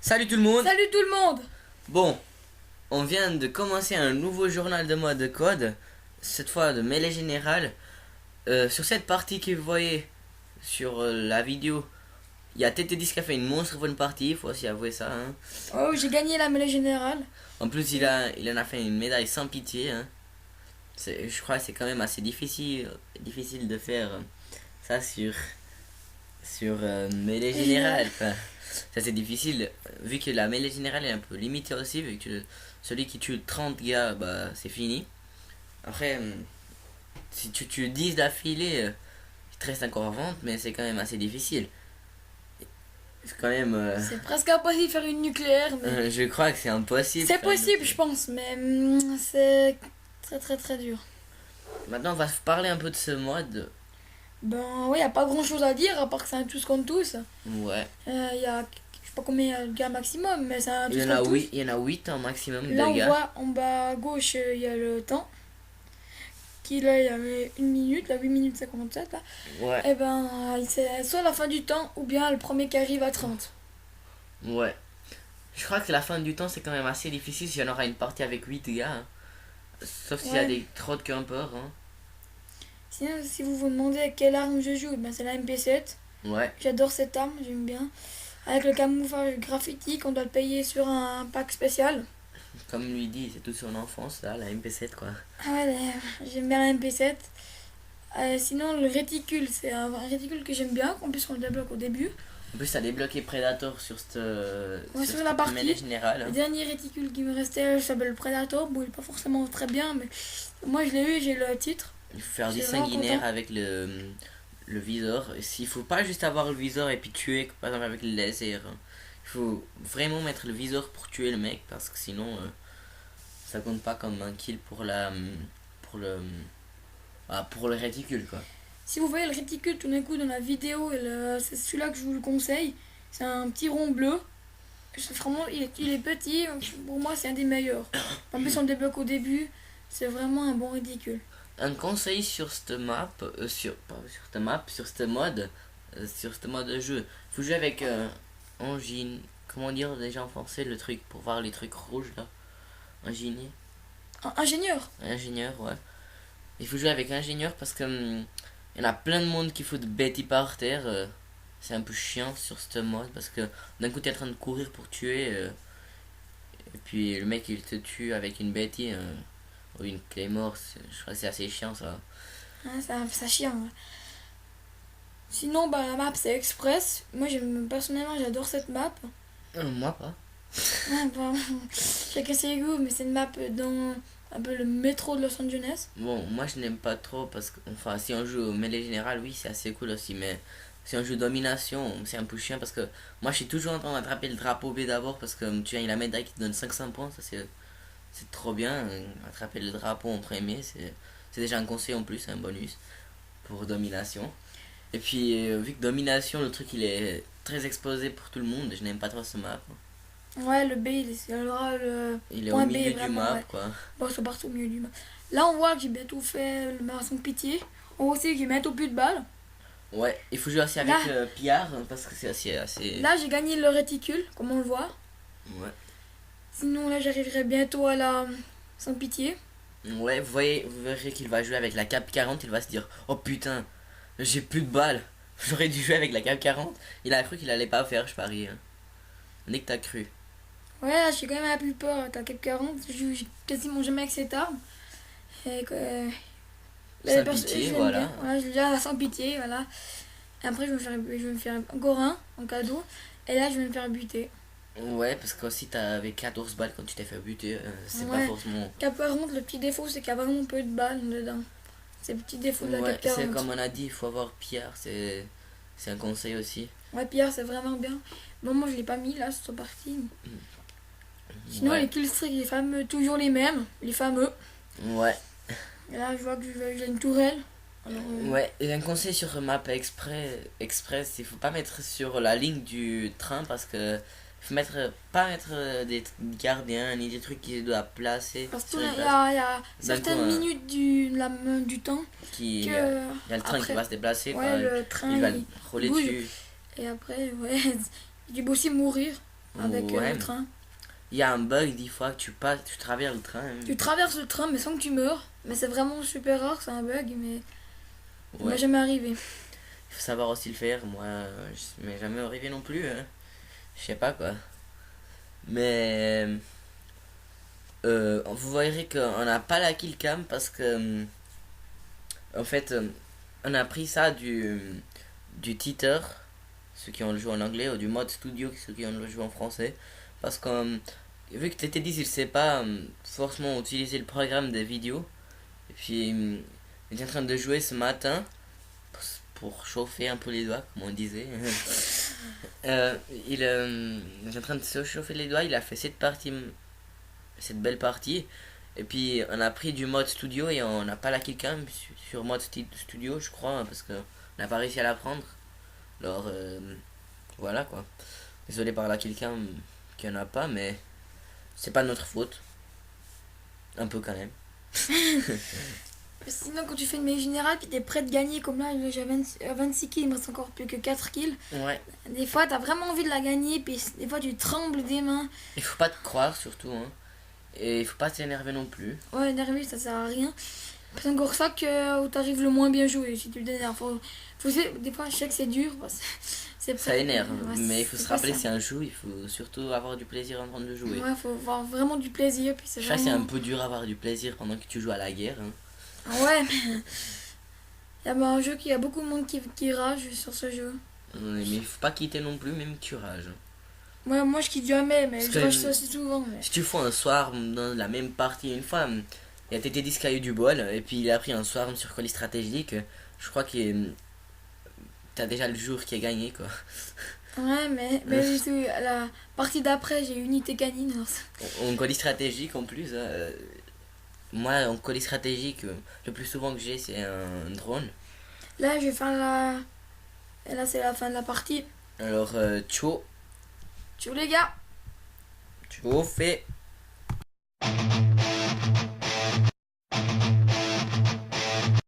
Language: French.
Salut tout le monde. Salut tout le monde. Bon, on vient de commencer un nouveau journal de mode de code, cette fois de mêlée générale. Sur cette partie que vous voyez sur la vidéo, il y a TT10 qui a fait une monstre bonne partie, il faut aussi avouer ça. Hein. Oh, j'ai gagné la mêlée générale. En plus, il en a fait une médaille sans pitié. Hein. Je crois que c'est quand même assez difficile de faire ça sur mêlée générale. Enfin, ça c'est difficile vu que la mêlée générale est un peu limitée aussi, vu que celui qui tue 30 gars, bah c'est fini. Après, si tu tues 10 d'affilée, il te reste encore à vendre, mais c'est quand même assez difficile. C'est quand même. C'est presque impossible de faire une nucléaire. Mais... je crois que c'est impossible. c'est possible, je pense, mais c'est très dur. Maintenant, on va parler un peu de ce mode. Ben oui, y a pas grand chose à dire à part que c'est un tous contre tous. Ouais. Y a, je sais pas combien il y a de gars maximum, mais c'est un tous Il y en contre a tous. 8, il y en a 8 en maximum Là, de on gars. voit en bas à gauche, il y a le temps. Qui là, il y avait 1 minute, là 8 minutes 57 là. Ouais. Et ben, c'est soit la fin du temps ou bien le premier qui arrive à 30. Ouais. Je crois que la fin du temps c'est quand même assez difficile si on aura une partie avec 8 gars. Hein. Sauf s'il y a des trop de campeurs. Hein. Sinon, si vous vous demandez à quelle arme je joue, ben c'est la MP7. Ouais. J'adore cette arme, j'aime bien. Avec le camouflage graffiti qu'on doit le payer sur un pack spécial. Comme lui dit, c'est toute son enfance là, la MP7 quoi. Ah ouais, j'aime bien la MP7. Sinon, le réticule, c'est un réticule que j'aime bien, qu'en plus on le débloque au début. En plus, t'as débloqué Predator sur cette sur la partie mêlée générale. Hein. Le dernier réticule qui me restait s'appelle le Predator. Bon, il est pas forcément très bien, mais moi je l'ai eu, j'ai le titre. Il faut faire du J'étais vraiment sanguinaire content. avec le visor. Il faut pas juste avoir le visor et puis tuer, par exemple avec le laser. Hein. Il faut vraiment mettre le visor pour tuer le mec parce que sinon ça compte pas comme un kill pour le réticule quoi. Si vous voyez le réticule tout d'un coup dans la vidéo, c'est celui-là que je vous le conseille. C'est un petit rond bleu. Vraiment, il est petit, pour moi c'est un des meilleurs. En plus on le débloque au début, c'est vraiment un bon réticule. Un conseil sur cette map, sur ce mode de jeu. Faut jouer avec engine, comment dire déjà en français le truc pour voir les trucs rouges là. Ingénieur. Ingénieur. Ingénieur, ouais. Il faut jouer avec ingénieur parce que il y en a plein de monde qui fout de bêtises par terre. C'est un peu chiant sur ce mode parce que d'un coup t'es en train de courir pour tuer et puis le mec il te tue avec une bêtise ou une claymore. Je crois que c'est assez chiant ça. Ça chiant. Ouais. Sinon, bah, la map c'est Express. Moi personnellement j'adore cette map. Moi pas. Chacun ses goûts, mais c'est une map dans un peu le métro de Los Angeles. Bon, moi je n'aime pas trop parce que, enfin, si on joue au mêlée générale, oui, c'est assez cool aussi, mais si on joue domination, c'est un peu chiant parce que moi je suis toujours en train d'attraper le drapeau B d'abord parce que tu as la médaille qui te donne 500 points, ça c'est trop bien. Attraper le drapeau en premier, c'est déjà un conseil en plus, un bonus pour domination. Et puis, vu que domination, le truc il est très exposé pour tout le monde, je n'aime pas trop ce map. Ouais, le B, il est point au milieu B, du vraiment, map, ouais. quoi. Bon, c'est partout au milieu du map. Là, on voit que j'ai bientôt fait le marathon de pitié. On voit aussi que j'ai bientôt plus de balles. Ouais, il faut jouer aussi avec Là, Pillard parce que c'est assez... Là, j'ai gagné le réticule, comme on le voit. Ouais. Sinon, là, j'arriverai bientôt à la sans pitié. Ouais, vous verrez qu'il va jouer avec la Cap 40, il va se dire oh putain, j'ai plus de balles, j'aurais dû jouer avec la Cap 40. Il a cru qu'il allait pas faire, je parie. Hein. Dès que t'as cru. Ouais, là, j'ai quand même un peu peur avec la Cap 40. Je joue quasiment jamais avec cette arme. Et que, Sans pitié, voilà. Voilà, je l'ai déjà sans pitié, voilà. Et après, je vais me faire encore un en cadeau. Et là, je vais me faire buter. Ouais, parce que si t'avais 14 balles quand tu t'es fait buter, c'est Ouais. pas forcément... Cap 40, le petit défaut, c'est qu'il y a vraiment peu de balles dedans. C'est le petit défaut de la Ouais, Cap 40. c'est comme on a dit, il faut avoir Pierre, c'est un conseil aussi. Ouais, Pierre, c'est vraiment bien. Bon, moi, je l'ai pas mis là, c'est parti. Sinon, Ouais. les killstreaks, les fameux, toujours les mêmes, les fameux. Ouais. Et là, je vois que j'ai une tourelle. Alors, Ouais, et un conseil sur map express, il faut pas mettre sur la ligne du train parce que faut pas mettre des gardiens ni des trucs qui doivent placer parce sur qu'il les y places. a certaines minutes du temps Il y que a le train qui après, va se déplacer, ouais, quoi. le train Il va il rouler bouge. dessus. Et après, ouais, il peut aussi mourir. avec Ouais. le train. Il y a un bug des fois que tu traverses le train. Tu traverses le train mais sans que tu meurs. Mais c'est vraiment super rare, c'est un bug, mais ça Ouais. m'est jamais arrivé. Il faut savoir aussi le faire. Moi, je m'est jamais arrivé non plus. Hein. Je sais pas quoi. Mais vous verrez qu'on n'a pas la killcam parce que en fait on a pris ça du teaser, ceux qui ont le jeu en anglais, ou du mode studio, ceux qui ont le jeu en français. Parce que vu que TT10 il sait pas forcément utiliser le programme des vidéos. Et puis il est en train de jouer ce matin pour chauffer un peu les doigts, comme on disait. Il est en train de se chauffer les doigts, il a fait cette belle partie. Et puis on a pris du mode studio et on n'a pas la killcam sur mode studio, je crois, parce qu'on n'a pas réussi à la prendre. Alors voilà quoi. Désolé par la killcam qu'il n'y en a pas, mais c'est pas de notre faute. Un peu quand même. Sinon, quand tu fais une mêlée générale, puis t'es prêt de gagner, comme là, j'ai 26 kills, il me reste encore plus que 4 kills. Ouais. Des fois, t'as vraiment envie de la gagner, puis des fois, tu trembles des mains. Il faut pas te croire surtout, hein. Et il faut pas t'énerver non plus. Ouais, énervé, ça sert à rien. C'est encore ça où t'arrives le moins bien joué, si tu t'énerves. Des fois, je sais que c'est dur, parce que c'est Ça énerve, ouais, mais il faut c'est se pas rappeler ça. c'est un jeu, il faut surtout avoir du plaisir en train de jouer. Ouais, faut avoir vraiment du plaisir, puis c'est Je sais que c'est vraiment... un peu dur à avoir du plaisir pendant que tu joues à la guerre. Hein. Ouais, mais... Il y a un jeu qui a beaucoup de monde qui rage sur ce jeu. Mais il faut pas quitter non plus, même que tu rages. Ouais, moi je quitte jamais, mais Parce je que- rage ça aussi souvent. Mais... Si tu fous un soir dans la même partie, une fois, il y a TT10 qui a eu du bol, et puis il a pris un soir sur colis stratégique. Je crois que t'as déjà le jour qui est gagné quoi. Ouais, mais la partie d'après, j'ai unité canine. Alors En colis stratégique en plus. Moi, en colis stratégique, le plus souvent que j'ai, c'est un drone. là, je vais faire la... Et là, c'est la fin de la partie. Alors, ciao, Ciao les gars! ciao, fait.